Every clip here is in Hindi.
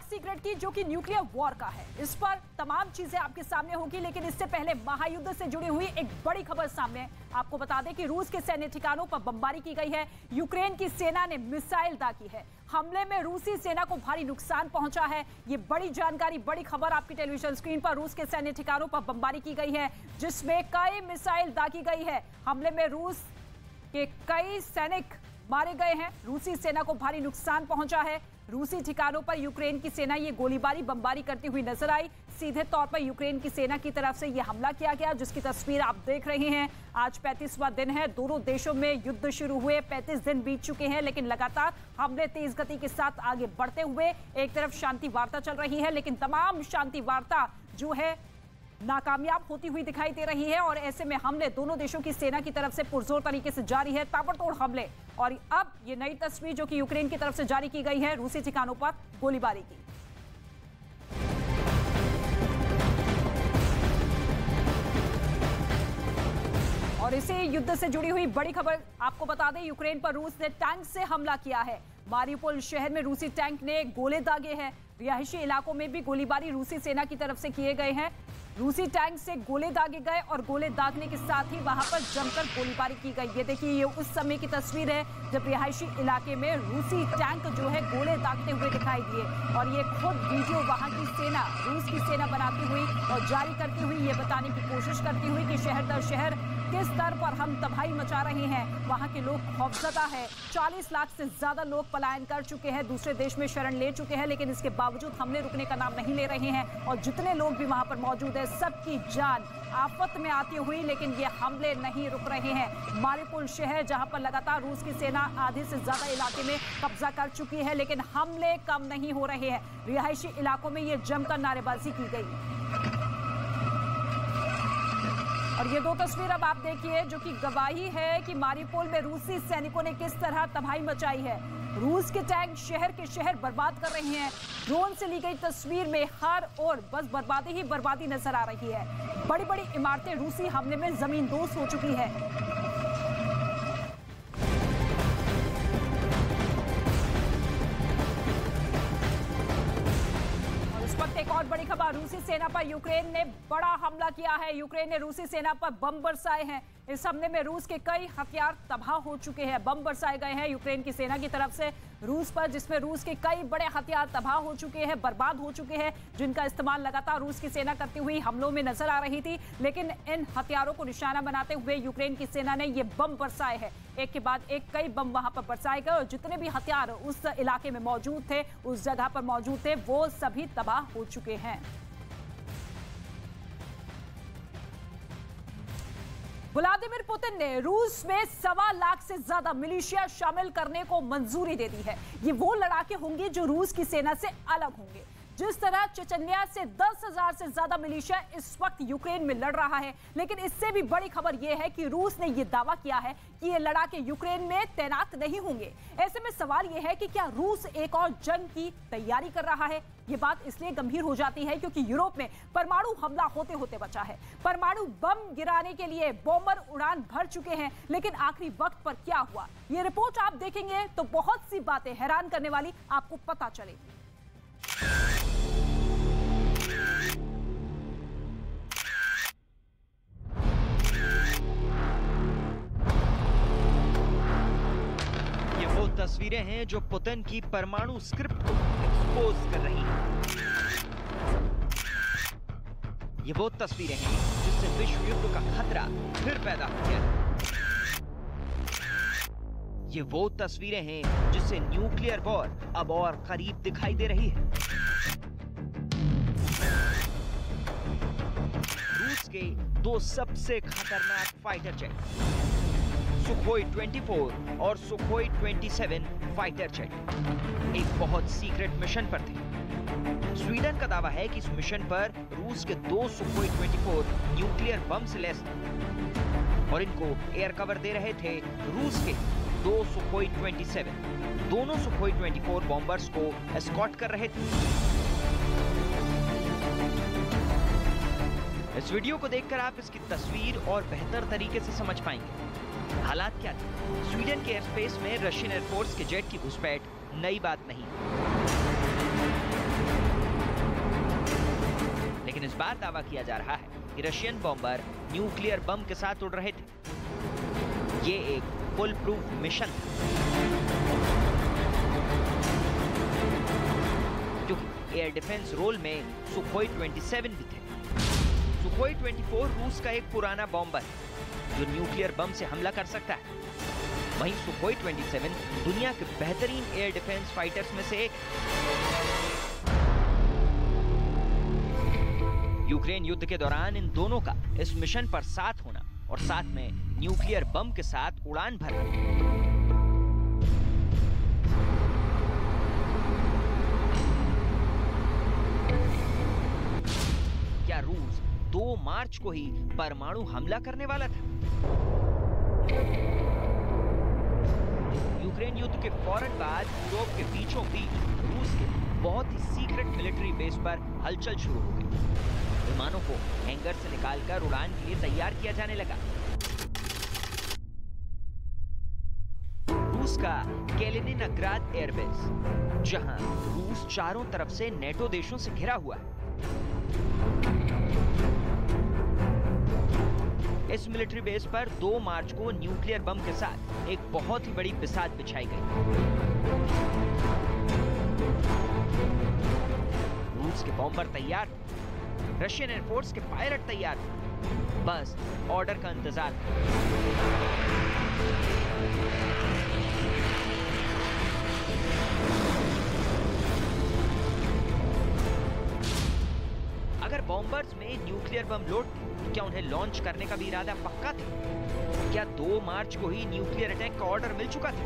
सीक्रेट की, जो कि न्यूक्लियर वॉर का है। इस पर तमाम चीजें आपके सामने होगी, लेकिन इससे पहले महायुद्ध से जुड़ी हुई एक बड़ी खबर सामने। आपको बता दें कि रूस के सैन्य ठिकानों पर बमबारी की गई है। यूक्रेन की सेना ने मिसाइल दागी है। हमले में रूसी सेना को भारी नुकसान पहुंचा है। ये बड़ी जानकारी, बड़ी खबर आपकी टेलीविजन स्क्रीन पर। रूस के सैन्य ठिकानों पर बमबारी की गई है, जिसमें कई मिसाइल दागी गई है। हमले में रूस के कई सैनिक मारे गए हैं। रूसी सेना को भारी नुकसान पहुंचा है। रूसी ठिकानों पर यूक्रेन की सेना ये गोलीबारी, बमबारी करती हुई नजर आई। सीधे तौर पर यूक्रेन की सेना की तरफ से यह हमला किया गया, जिसकी तस्वीर आप देख रहे हैं। आज 35वां दिन है। दोनों देशों में युद्ध शुरू हुए 35 दिन बीत चुके हैं, लेकिन लगातार हमले तेज गति के साथ आगे बढ़ते हुए। एक तरफ शांति वार्ता चल रही है, लेकिन तमाम शांति वार्ता जो है नाकामयाब होती हुई दिखाई दे रही है। और ऐसे में हमले दोनों देशों की सेना की तरफ से पुरजोर तरीके से जारी है, ताबड़तोड़ हमले। और अब ये नई तस्वीर जो कि यूक्रेन की तरफ से जारी की गई है, रूसी ठिकानों पर गोलीबारी की। और इसी युद्ध से जुड़ी हुई बड़ी खबर आपको बता दें, यूक्रेन पर रूस ने टैंक से हमला किया है। मारिउपोल शहर में रूसी टैंक ने गोले दागे हैं। रिहायशी इलाकों में भी गोलीबारी रूसी सेना की तरफ से किए गए हैं। रूसी टैंक से गोले दागे गए और गोले दागने के साथ ही वहां पर जमकर गोलीबारी की गई। ये देखिए, ये उस समय की तस्वीर है जब रिहायशी इलाके में रूसी टैंक जो है गोले दागते हुए दिखाई दिए। और ये खुद वीडियो वहां की सेना, रूस की सेना बनाती हुई और जारी करती हुई ये बताने की कोशिश करती हुई कि शहर दर शहर किस स्तर पर हम तबाही मचा रहे हैं। वहां के लोग खौफजदा है। 40 लाख से ज्यादा लोग पलायन कर चुके हैं, दूसरे देश में शरण ले चुके हैं, लेकिन इसके बावजूद हमले रुकने का नाम नहीं ले रहे हैं। और जितने लोग भी वहां पर मौजूद है, सबकी जान आफत में आती हुई, लेकिन ये हमले नहीं रुक रहे हैं। मारिउपोल शहर, जहां पर लगातार रूस की सेना आधे से ज्यादा इलाके में कब्जा कर चुकी है, लेकिन हमले कम नहीं हो रहे हैं। रिहायशी इलाकों में ये जमकर नारेबाजी की गई। और ये दो तस्वीर अब आप देखिए, जो कि गवाही है कि मारिउपोल में रूसी सैनिकों ने किस तरह तबाही मचाई है। रूस के टैंक शहर के शहर बर्बाद कर रहे हैं। ड्रोन से ली गई तस्वीर में हर ओर बस बर्बादी ही बर्बादी नजर आ रही है। बड़ी बड़ी इमारतें रूसी हमले में जमींदोज हो चुकी है। एक और बड़ी खबर, रूसी सेना पर यूक्रेन ने बड़ा हमला किया है। यूक्रेन ने रूसी सेना पर बम बरसाए हैं। इस हमले में रूस के कई हथियार तबाह हो चुके हैं। बम बरसाए गए हैं यूक्रेन की सेना की तरफ से रूस पर, जिसमें रूस के कई बड़े हथियार तबाह हो चुके हैं, बर्बाद हो चुके हैं, जिनका इस्तेमाल लगातार रूस की सेना करती हुई हमलों में नजर आ रही थी। लेकिन इन हथियारों को निशाना बनाते हुए यूक्रेन की सेना ने ये बम बरसाए हैं। एक के बाद एक कई बम वहां पर बरसाए गए और जितने भी हथियार उस इलाके में मौजूद थे, उस जगह पर मौजूद थे, वो सभी तबाह हो चुके हैं। व्लादिमीर पुतिन ने रूस में 1.25 लाख से ज्यादा मिलिशिया शामिल करने को मंजूरी दे दी है। ये वो लड़ाके होंगे जो रूस की सेना से अलग होंगे। जिस तरह चेचन्या से 10,000 से ज्यादा मिलिशिया इस वक्त यूक्रेन में लड़ रहा है, लेकिन इससे भी बड़ी खबर यह है कि रूस ने यह दावा किया है कि ये लड़ाके यूक्रेन में तैनात नहीं होंगे। ऐसे में सवाल यह है कि क्या रूस एक और जंग की तैयारी कर रहा है? ये बात इसलिए गंभीर हो जाती है क्योंकि यूरोप में परमाणु हमला होते होते बचा है। परमाणु बम गिराने के लिए बॉम्बर उड़ान भर चुके हैं, लेकिन आखिरी वक्त पर क्या हुआ, ये रिपोर्ट आप देखेंगे तो बहुत सी बातें हैरान करने वाली आपको पता चलेगी। तस्वीरें हैं जो पुतिन की परमाणु स्क्रिप्ट को एक्सपोज कर रही हैं। ये वो तस्वीरें हैं जिससे विश्व युद्ध का खतरा फिर पैदा हो गया। ये वो तस्वीरें हैं जिससे न्यूक्लियर वॉर अब और करीब दिखाई दे रही है। रूस के दो सबसे खतरनाक फाइटर जेट, सुखोई 24 और सुखोई 27 फाइटर जेट एक बहुत सीक्रेट मिशन पर थे। स्वीडन का दावा है कि इस मिशन पर रूस के 2 सुखोई 24 न्यूक्लियर बम से लैस थे और इनको एयर कवर दे रहे थे रूस के 2 सुखोई 27। दोनों सुखोई 24 बॉम्बर्स को एस्कॉर्ट कर रहे थे। इस वीडियो को देखकर आप इसकी तस्वीर और बेहतर तरीके से समझ पाएंगे। हालात क्या थे? स्वीडन के एयरस्पेस में रशियन एयरफोर्स के जेट की घुसपैठ नई बात नहीं। बार दावा किया जा रहा है कि रशियन बॉम्बर न्यूक्लियर बम के साथ उड़ रहे थे। ये एक फुल प्रूफ मिशन था, क्योंकि एयर डिफेंस रोल में सुखोई 27 भी थे। सुखोई 24 रूस का एक पुराना बॉम्बर है जो न्यूक्लियर बम से हमला कर सकता है। वहीं सुखोई 27 दुनिया के बेहतरीन एयर डिफेंस फाइटर्स में से एक। यूक्रेन युद्ध के दौरान इन दोनों का इस मिशन पर साथ होना और साथ में न्यूक्लियर बम के साथ उड़ान भरना, क्या रूस 2 मार्च को ही परमाणु हमला करने वाला था? यूक्रेन युद्ध के फौरन बाद यूरोप के बीचों बीच रूस के बहुत ही सीक्रेट मिलिट्री बेस पर हलचल शुरू हो गई। विमानों को हैंगर से निकालकर उड़ान के लिए तैयार किया जाने लगा। रूस का कैलिनिनग्राद एयरबेस, जहां रूस चारों तरफ से नेटो देशों से घिरा हुआ है, इस मिलिट्री बेस पर 2 मार्च को न्यूक्लियर बम के साथ एक बहुत ही बड़ी बिसात बिछाई गई। रूस के बॉम्बर तैयार, रशियन एयरफोर्स के पायलट तैयार, बस ऑर्डर का इंतजार था। अगर बॉम्बर्स में न्यूक्लियर बम लोड थे, क्या उन्हें लॉन्च करने का भी इरादा पक्का था? क्या 2 मार्च को ही न्यूक्लियर अटैक का ऑर्डर मिल चुका था?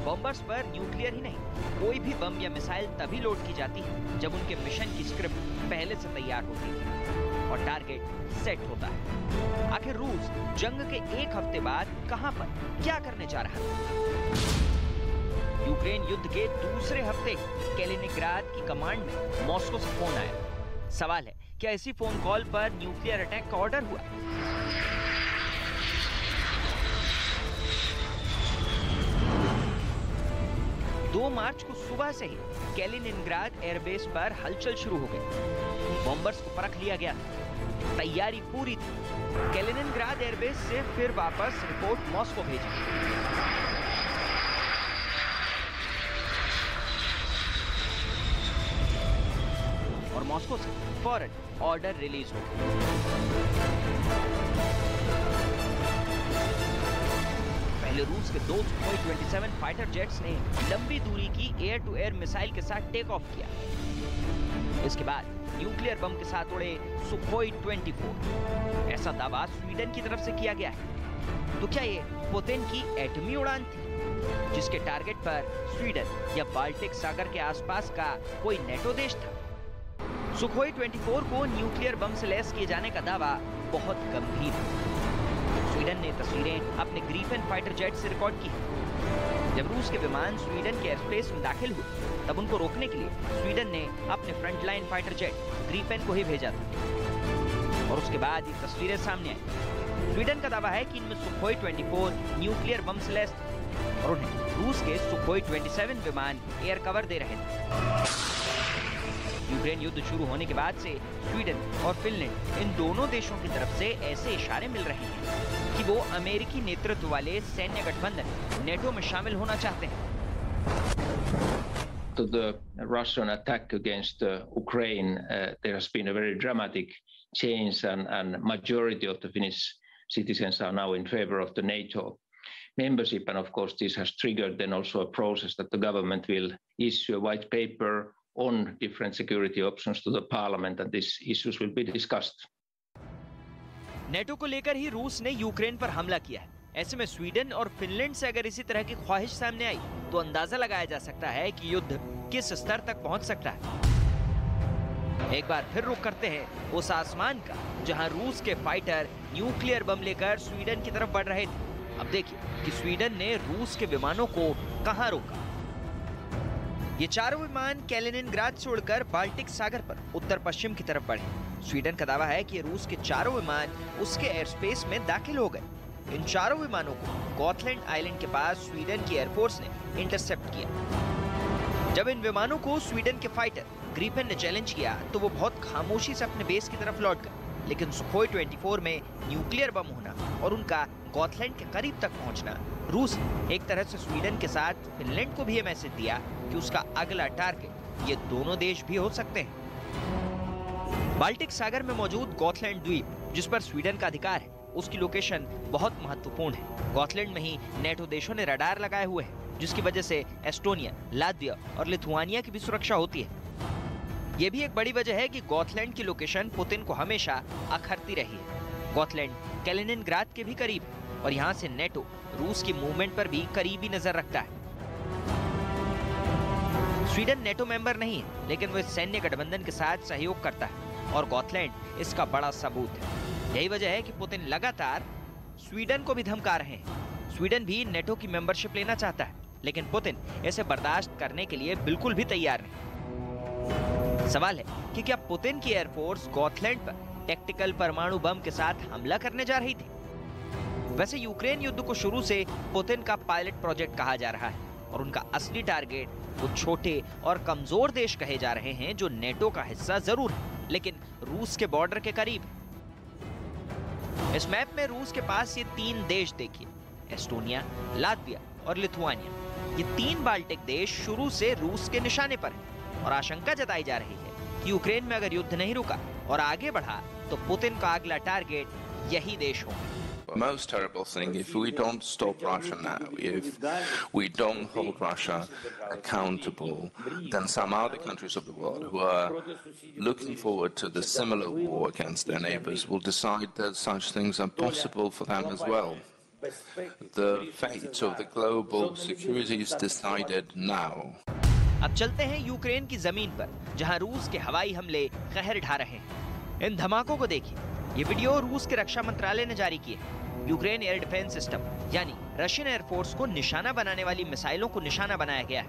बॉम्बर्स पर न्यूक्लियर ही नहीं, कोई भी बम या मिसाइल तभी लोड की जाती है जब उनके मिशन की स्क्रिप्ट पहले से तैयार होती है और टारगेट सेट होता है। आखिर रूस जंग के 1 हफ्ते बाद कहां पर क्या करने जा रहा है? यूक्रेन युद्ध के दूसरे हफ्ते कैलिनिनग्राद की कमांड में मॉस्को से फोन आया। सवाल है, क्या इसी फोन कॉल पर न्यूक्लियर अटैक का ऑर्डर हुआ? दो मार्च को सुबह से ही कैलिनिनग्राद एयरबेस पर हलचल शुरू हो गई। बॉम्बर्स को परख लिया गया, तैयारी पूरी थी। कैलिनिनग्राद एयरबेस से फिर वापस रिपोर्ट मॉस्को भेजी। और मॉस्को से फौरन ऑर्डर रिलीज हो गया। पहले रूस के 2 सुखोई 27 फाइटर जेट्स ने लंबी दूरी की एयर टू एयर मिसाइल के साथ टेक ऑफ किया। इसके बाद न्यूक्लियर बम के साथ उड़े सुखोई 24। ऐसा दावा स्वीडन की तरफ से किया गया है। तो क्या ये पुतिन की एटमी उड़ान थी, जिसके टारगेट पर स्वीडन या बाल्टिक सागर के आसपास का कोई नेटो देश था? सुखोई 24 को न्यूक्लियर बम से लैस किए जाने का दावा बहुत गंभीर है। स्वीडन ने तस्वीरें अपने ग्रीफेन फाइटर जेट से रिकॉर्ड की। जब रूस के विमान स्वीडन के एयरस्पेस में दाखिल हुए, तब उनको रोकने के लिए स्वीडन ने अपने फ्रंटलाइन फाइटर जेट ग्रीफेन को ही भेजा था। और उसके बाद ये तस्वीरें सामने आई। स्वीडन का दावा है कि इनमें सुखोई 24 न्यूक्लियर बम से लैस थे और उन्हें रूस के सुखोई 27 विमान एयर कवर दे रहे थे। यूक्रेन युद्ध शुरू होने के बाद से स्वीडन और फिनलैंड, इन दोनों देशों की तरफ से ऐसे इशारे मिल रहे हैं कि वो अमेरिकी नेतृत्व वाले सैन्य गठबंधन नेटो में शामिल होना चाहते हैं। To the Russian attack against Ukraine, there has been a very dramatic change, and majority of the Finnish citizens are now in favor of the NATO membership. And of course, this has triggered then also a process that the government will issue a white paper on different security options to the parliament, and these issues will be discussed. NATO को लेकर ही रूस ने यूक्रेन पर हमला किया है। ऐसे में स्वीडन और फिनलैंड से अगर इसी तरह की ख्वाहिश सामने आई, तो अंदाजा लगाया जा सकता है कि युद्ध किस स्तर तक पहुंच सकता है। एक बार फिर रुख करते हैं उस आसमान का, जहां रूस के फाइटर न्यूक्लियर बम लेकर स्वीडन की तरफ बढ़ रहे थे। अब देखिए कि स्वीडन ने रूस के विमानों को कहां रोका। ये चारों विमान कैलिनिनग्राद से उड़कर बाल्टिक सागर पर उत्तर पश्चिम की तरफ बढ़े। स्वीडन का दावा है कि रूस के चारों विमान उसके एयरस्पेस में दाखिल हो गए। इन चारों विमानों को गॉथलैंड आइलैंड के पास स्वीडन की एयरफोर्स ने इंटरसेप्ट किया। जब इन विमानों को स्वीडन के फाइटर ग्रिपेन ने चैलेंज किया तो वो बहुत खामोशी से अपने बेस की तरफ लौट गए, लेकिन सुखोई 24 में न्यूक्लियर बम होना और उनका गॉथलैंड के करीब तक पहुंचना, रूस ने एक तरह से स्वीडन के साथ फिनलैंड को भी ये मैसेज दिया कि उसका अगला टारगेट ये दोनों देश भी हो सकते हैं। बाल्टिक सागर में मौजूद गॉथलैंड द्वीप, जिस पर स्वीडन का अधिकार है, उसकी लोकेशन बहुत महत्वपूर्ण है। गॉथलैंड में ही नेटो देशों ने रडार लगाए हुए हैं, जिसकी वजह से एस्टोनिया, लात्विया और लिथुआनिया की भी सुरक्षा होती है। ये भी एक बड़ी वजह है कि गॉथलैंड की लोकेशन पुतिन को हमेशा अखरती रही है। गॉथलैंड कैलिनिनग्राद के भी करीब है और यहाँ से नेटो रूस की मूवमेंट पर भी करीबी नजर रखता है। स्वीडन नेटो मेंबर नहीं है, लेकिन वो इस सैन्य गठबंधन के साथ सहयोग करता है और गॉथलैंड इसका बड़ा सबूत है। यही वजह है कि पुतिन लगातार स्वीडन को भी धमका रहे हैं। स्वीडन भी नेटो की मेंबरशिप लेना चाहता है, लेकिन पुतिन इसे बर्दाश्त करने के लिए बिल्कुल भी तैयार नहीं। सवाल है कि क्या पुतिन की एयरफोर्स गॉथलैंड पर टैक्टिकल परमाणु बम के साथ हमला करने जा रही थी? वैसे यूक्रेन युद्ध को शुरू से पुतिन का पायलट प्रोजेक्ट कहा जा रहा है और उनका असली टारगेट वो छोटे और कमजोर देश कहे जा रहे हैं जो नेटो का हिस्सा जरूर है, लेकिन रूस के बॉर्डर के करीब है। इस मैप में रूस के पास ये 3 देश देखिए, एस्टोनिया, लात्विया और लिथुआनिया। ये 3 बाल्टिक देश शुरू से रूस के निशाने पर हैं और आशंका जताई जा रही है कि यूक्रेन में अगर युद्ध नहीं रुका और आगे बढ़ा तो पुतिन का अगला टारगेट यही देश होगा। Most terrible thing, if we don't stop Russia now, if we don't hold Russia accountable, then some other countries of the world who are looking forward to the similar war against their neighbors will decide that such things are possible for them as well. The fate of the global security is decided now. अब चलते हैं यूक्रेन की जमीन पर, जहां रूस के हवाई हमले कहर ढा रहे हैं। इन धमाकों को देखिए। ये वीडियो रूस के रक्षा मंत्रालय ने जारी की है। यूक्रेन एयर डिफेंस सिस्टम यानी रशियन एयरफोर्स को निशाना बनाने वाली मिसाइलों को निशाना बनाया गया है।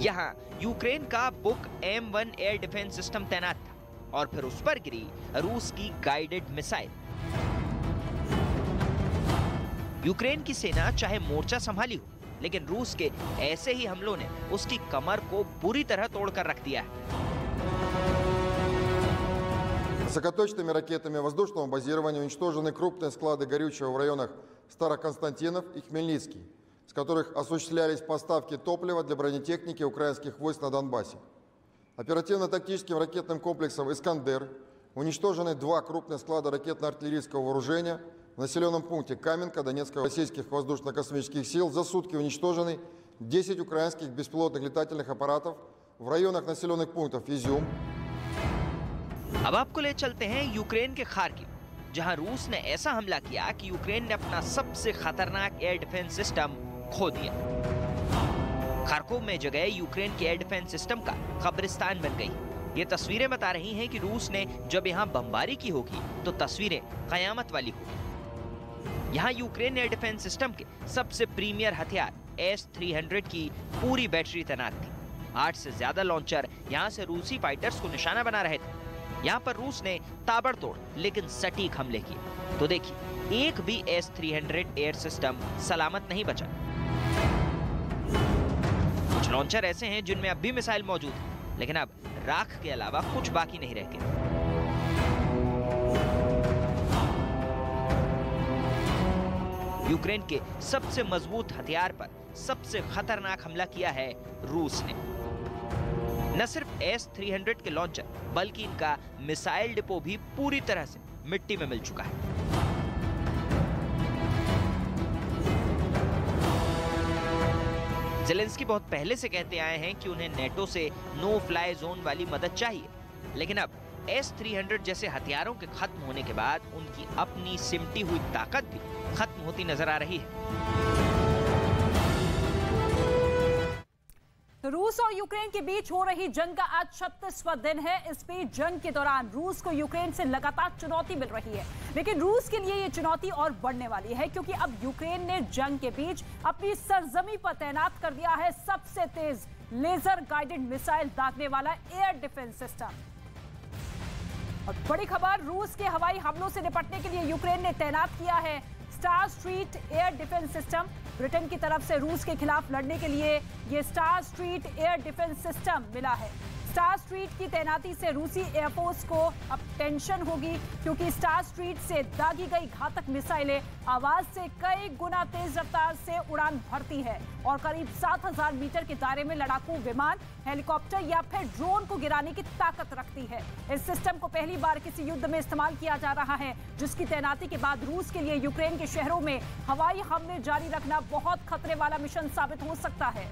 यहाँ यूक्रेन का book M1 air defence system तैनात था और फिर उस पर गिरी रूस की गाइडेड मिसाइल। यूक्रेन की सेना चाहे मोर्चा संभाली हो, लेकिन रूस के ऐसे ही हमलों ने उसकी कमर को बुरी तरह तोड़कर रख दिया है। Высокоточными ракетами воздушного базирования уничтожены крупные склады горючего в районах Староконстантинов и Хмельницкий, с которых осуществлялись поставки топлива для бронетехники украинских войск на Донбассе. Оперативно-тактическим ракетным комплексом «Искандер» уничтожены 2 крупных склада ракетно-артиллерийского вооружения в населенном пункте Каменка Донецкого российских воздушно-космических сил. За сутки уничтожены 10 украинских беспилотных летательных аппаратов в районах населенных пунктов Изюм. अब आपको ले चलते हैं यूक्रेन के खार्किव, जहां रूस ने ऐसा हमला किया कि यूक्रेन ने अपना सबसे खतरनाक एयर डिफेंस सिस्टम खो दिया। खार्कोव में जगह यूक्रेन के एयर डिफेंस सिस्टम का कब्रिस्तान बन गई। ये तस्वीरें बता रही हैं कि रूस ने जब यहाँ बमबारी की होगी तो तस्वीरें कयामत वाली होगी। यहाँ यूक्रेन एयर डिफेंस सिस्टम के सबसे प्रीमियर हथियार S-300 की पूरी बैटरी तैनात थी। 8 से ज्यादा लॉन्चर यहाँ से रूसी फाइटर्स को निशाना बना रहे थे। यहाँ पर रूस ने ताबड़तोड़ लेकिन सटीक हमले किए। तो देखिए, एक भी S-300 एयर सिस्टम सलामत नहीं बचा। कुछ लॉन्चर ऐसे हैं जिनमें अब भी मिसाइल मौजूद है, लेकिन अब राख के अलावा कुछ बाकी नहीं रह गया। यूक्रेन के सबसे मजबूत हथियार पर सबसे खतरनाक हमला किया है रूस ने। न सिर्फ S-300 के लॉन्चर, बल्कि इनका मिसाइल डिपो भी पूरी तरह से मिट्टी में मिल चुका है। ज़ेलेंस्की बहुत पहले से कहते आए हैं कि उन्हें नेटो से नो फ्लाई जोन वाली मदद चाहिए, लेकिन अब S-300 जैसे हथियारों के खत्म होने के बाद उनकी अपनी सिमटी हुई ताकत भी खत्म होती नजर आ रही है। रूस और यूक्रेन के बीच हो रही जंग का आज 36वां दिन है। इस बीच जंग के दौरान रूस को यूक्रेन से लगातार चुनौती मिल रही है, लेकिन रूस के लिए ये चुनौती और बढ़ने वाली है, क्योंकि अब यूक्रेन ने जंग के बीच अपनी सरजमी पर तैनात कर दिया है सबसे तेज लेजर गाइडेड मिसाइल दागने वाला एयर डिफेंस सिस्टम। और बड़ी खबर, रूस के हवाई हमलों से निपटने के लिए यूक्रेन ने तैनात किया है star street air defence system. Britain की तरफ से रूस के खिलाफ लड़ने के लिए ये star street air defence system मिला है। स्टार स्ट्रीट की तैनाती से रूसी एयरफोर्स को अब टेंशन होगी, क्योंकि स्टार स्ट्रीट से दागी गई घातक मिसाइलें आवाज से कई गुना तेज रफ्तार से उड़ान भरती है और करीब 7000 मीटर के दायरे में लड़ाकू विमान, हेलीकॉप्टर या फिर ड्रोन को गिराने की ताकत रखती है। इस सिस्टम को पहली बार किसी युद्ध में इस्तेमाल किया जा रहा है, जिसकी तैनाती के बाद रूस के लिए यूक्रेन के शहरों में हवाई हमले जारी रखना बहुत खतरे वाला मिशन साबित हो सकता है।